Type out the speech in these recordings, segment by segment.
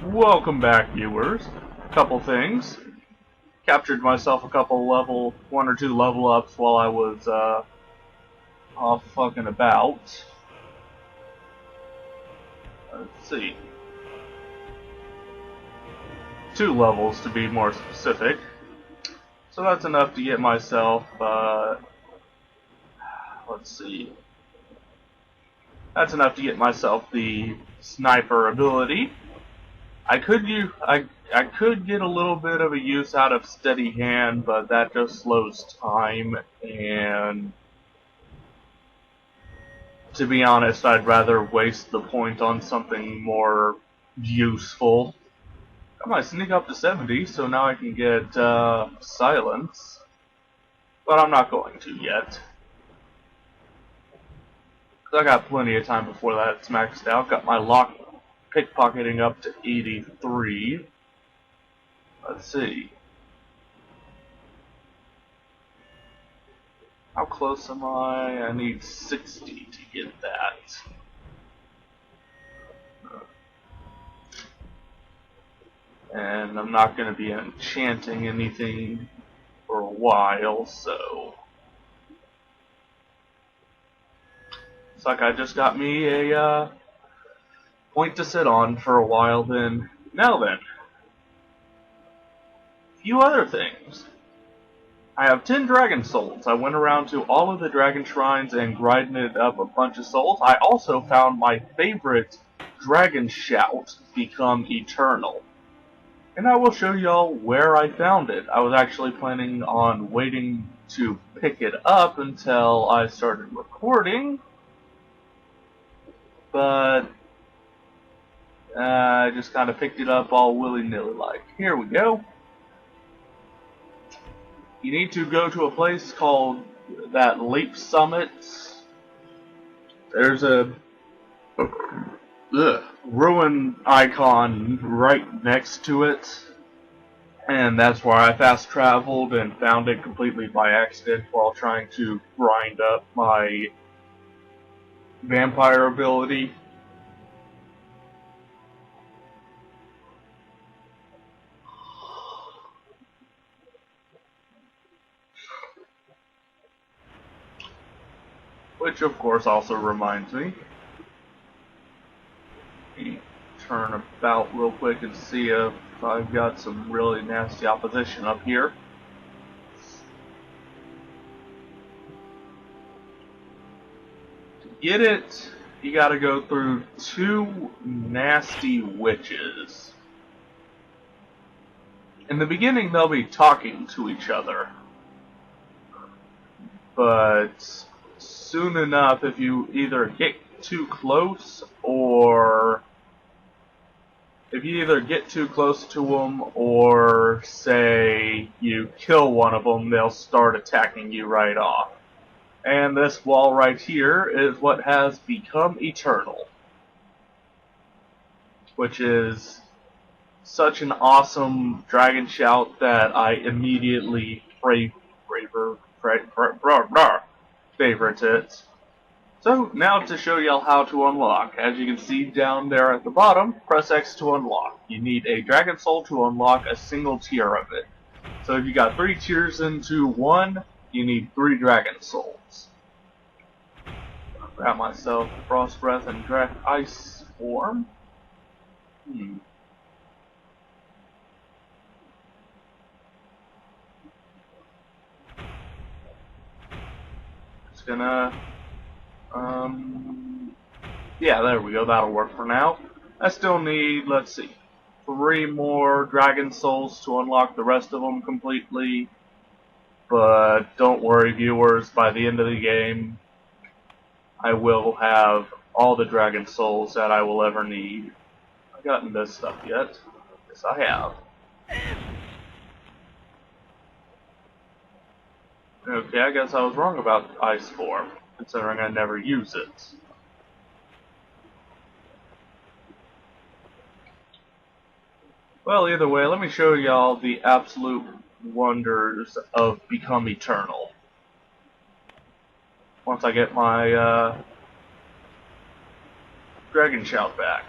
Welcome back, viewers. Couple things. Captured myself a couple one or two level ups while I was off fucking about. Let's see. 2 levels to be more specific. So that's enough to get myself, let's see. That's enough to get myself the sniper ability. I could get a little bit of a use out of steady hand, but that just slows time, and to be honest, I'd rather waste the point on something more useful. I might sneak up to 70, so now I can get silence, but I'm not going to yet. I got plenty of time before that's maxed out. Got my pickpocketing up to 83. Let's see. How close am I? I need 60 to get that. And I'm not going to be enchanting anything for a while, so it's like I just got me a point to sit on for a while then. Now then, a few other things. I have 10 dragon souls. I went around to all of the dragon shrines and grinded up a bunch of souls. I also found my favorite dragon shout become eternal. And I will show y'all where I found it. I was actually planning on waiting to pick it up until I started recording, but I just kind of picked it up all willy-nilly like. Here we go. You need to go to a place called that Leap Summit. There's a ruin icon right next to it, and that's where I fast traveled and found it completely by accident while trying to grind up my vampire ability. Which of course also reminds me, let me turn about real quick and see if I've got some really nasty opposition up here. To get it, you gotta go through 2 nasty witches. In the beginning they'll be talking to each other, but soon enough, if you either get too close or to them, or say you kill one of them, they'll start attacking you right off. And this wall right here is what has become eternal, which is such an awesome dragon shout that I immediately favorite it. So now to show y'all how to unlock. As you can see down there at the bottom, press X to unlock. You need a dragon soul to unlock a single tier of it. So if you got 3 tiers into 1, you need 3 dragon souls. I'll grab myself Frost Breath and Ice Form. Gonna yeah, there we go, that'll work for now. I still need, let's see, 3 more dragon souls to unlock the rest of them completely, but don't worry viewers, by the end of the game I will have all the dragon souls that I will ever need. Have I gotten this stuff yet? Yes I have. Okay, I guess I was wrong about Ice Form, considering I never use it. Well, either way, let me show y'all the absolute wonders of Become Eternal. Once I get my Dragon Shout back.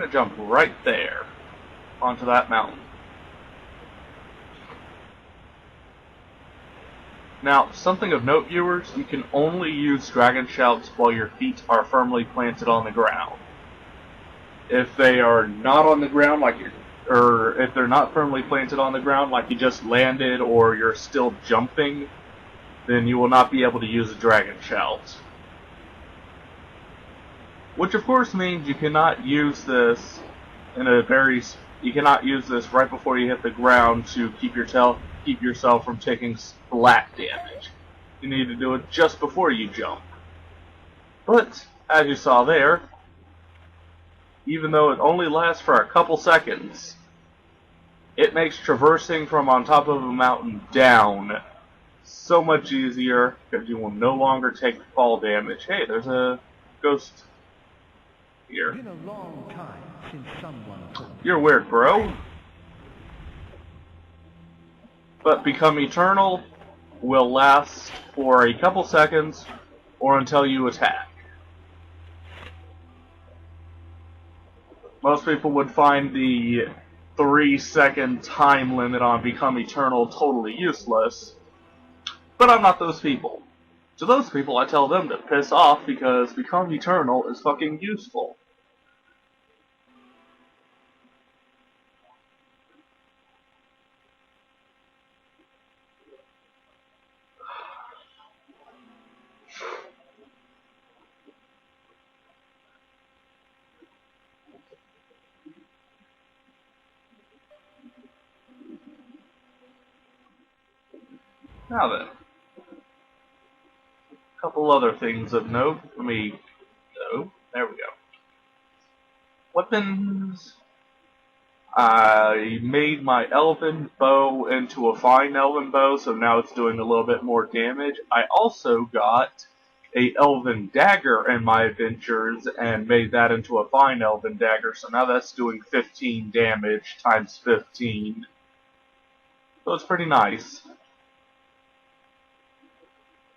gonna jump right there onto that mountain. Now, something of note, viewers, you can only use dragon shouts while your feet are firmly planted on the ground. If they are not on the ground, or if they're not firmly planted on the ground, like you just landed or you're still jumping, then you will not be able to use a dragon shout. Which of course means you cannot use this you cannot use this right before you hit the ground to keep yourself from taking splat damage. You need to do it just before you jump. But, as you saw there, even though it only lasts for a couple seconds, it makes traversing from on top of a mountain down so much easier because you will no longer take fall damage. Hey, there's a ghost here. It's been a long time since someone told me. You're weird, bro. But Become Eternal will last for a couple seconds or until you attack. Most people would find the 3-second time limit on Become Eternal totally useless, but I'm not those people. To those people, I tell them to piss off because Become Eternal is fucking useful. Now then, a couple other things of note. There we go. Weapons. I made my elven bow into a fine elven bow, so now it's doing a little bit more damage. I also got a elven dagger in my adventures and made that into a fine elven dagger, so now that's doing 15 damage times 15. So it's pretty nice.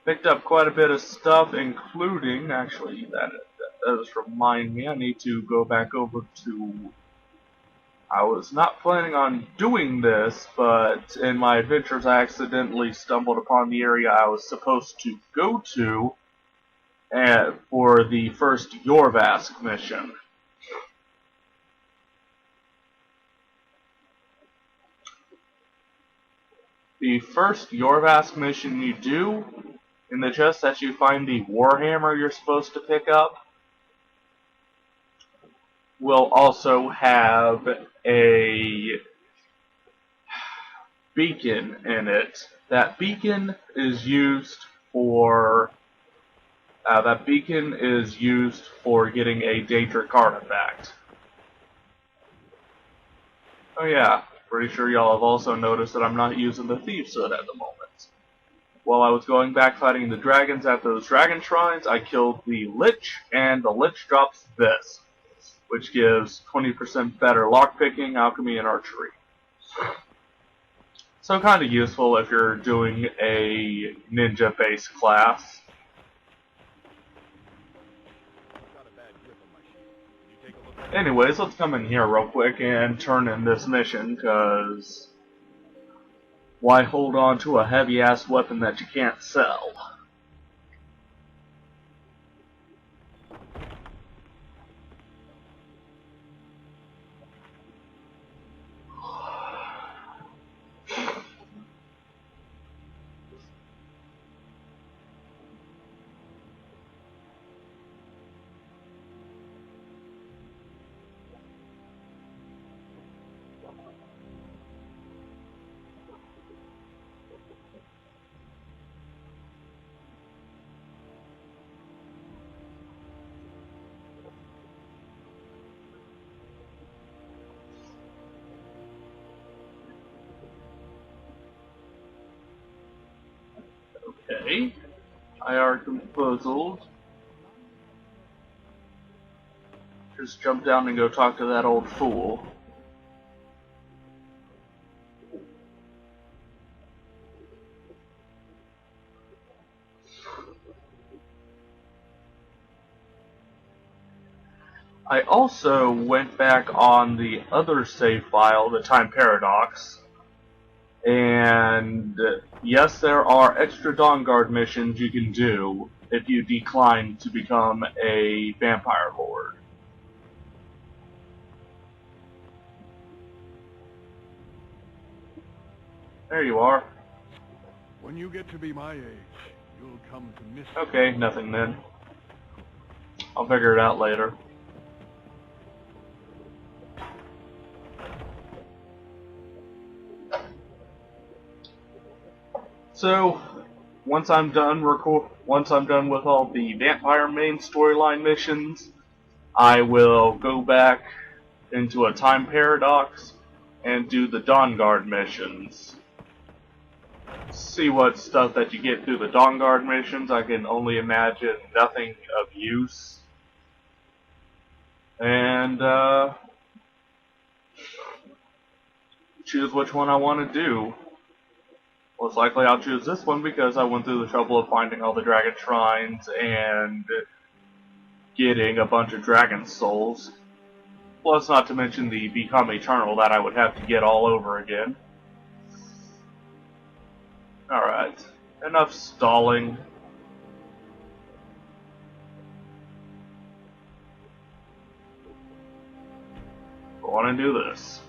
Picked up quite a bit of stuff, including, actually, that does remind me, I need to go back over to... I was not planning on doing this, but in my adventures I accidentally stumbled upon the area I was supposed to go to for the first Yorvask mission. The first Yorvask mission you do, in the chest that you find the Warhammer you're supposed to pick up, will also have a beacon in it. That beacon is used for getting a Daedric artifact. Oh yeah, pretty sure y'all have also noticed that I'm not using the Thieves' Hood at the moment. While I was going back fighting the dragons at those dragon shrines, I killed the Lich, and the Lich drops this, which gives 20% better lockpicking, alchemy, and archery. So kind of useful if you're doing a ninja-based class. Anyways, let's come in here real quick and turn in this mission, because why hold on to a heavy-ass weapon that you can't sell? Okay. IR composed. Just jump down and go talk to that old fool. I also went back on the other save file, the Time Paradox, and yes, there are extra Dawnguard missions you can do if you decline to become a Vampire Lord. There you are. When you get to be my age, you'll come to miss. Okay, nothing then. I'll figure it out later. So, once I'm done with all the vampire main storyline missions, I will go back into a Time Paradox and do the Dawnguard missions. See what stuff that you get through the Dawnguard missions. I can only imagine nothing of use. And choose which one I want to do. Most likely I'll choose this one because I went through the trouble of finding all the dragon shrines and getting a bunch of dragon souls. Plus, not to mention the Become Eternal that I would have to get all over again. Alright, enough stalling. I want to do this.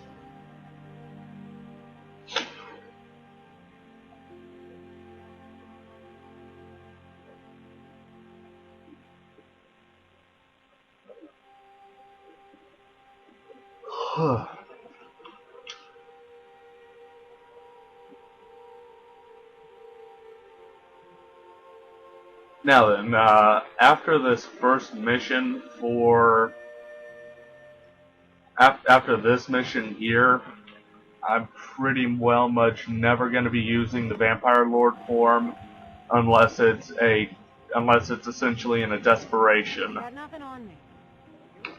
Now then, after this first mission after this mission here, I'm pretty well much never going to be using the Vampire Lord form unless it's essentially in a desperation. Got nothing on me.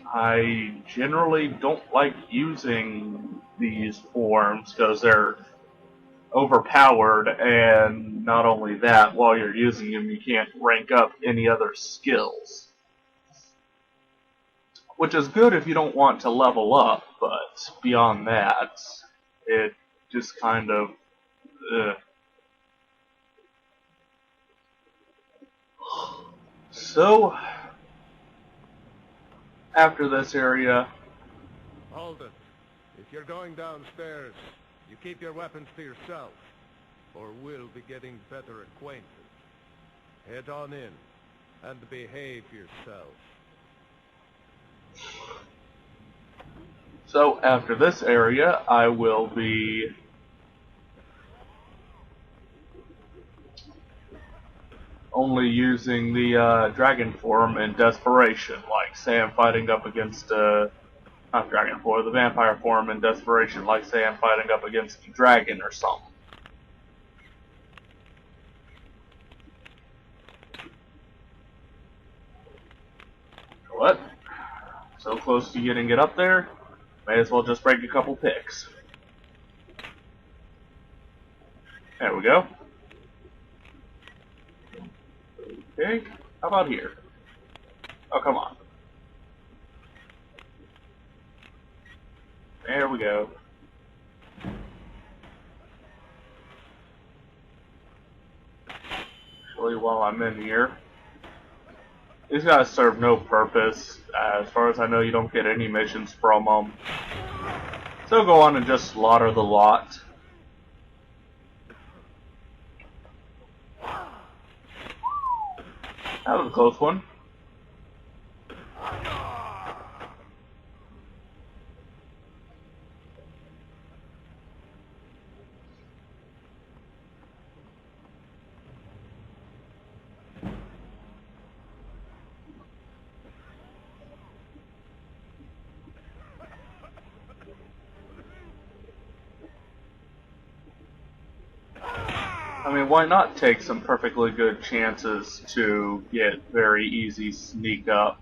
I generally don't like using these forms because they're overpowered, and not only that, while you're using them you can't rank up any other skills. Which is good if you don't want to level up, but beyond that, it just kind of... So, after this area... Hold it. If you're going downstairs, you keep your weapons to yourself, or we'll be getting better acquainted. Head on in, and behave yourself. So, after this area, I will be... only using the dragon form in desperation, like say I'm fighting up against not dragon form, the vampire form in desperation, like say I'm fighting up against a dragon or something. What? So close to getting it up there, may as well just break a couple picks. There we go. Okay, how about here? Oh, come on. There we go. Actually, while I'm in here, these guys serve no purpose. As far as I know, you don't get any missions from them. So go on and just slaughter the lot. That was a close one. I mean, why not take some perfectly good chances to get very easy sneak up?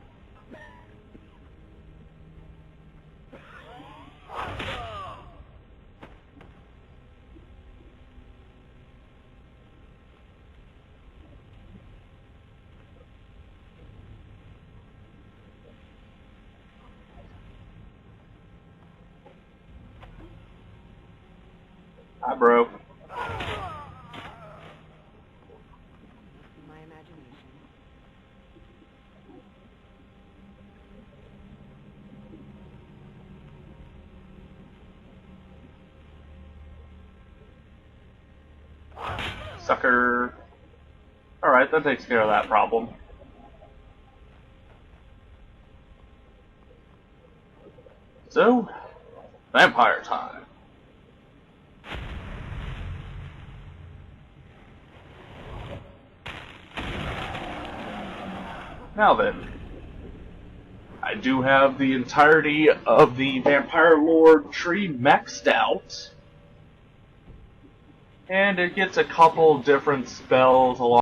Hi, bro. My imagination. Sucker. Alright, that takes care of that problem. So, vampire time. Now then, I do have the entirety of the Vampire Lord tree maxed out. And it gets a couple different spells along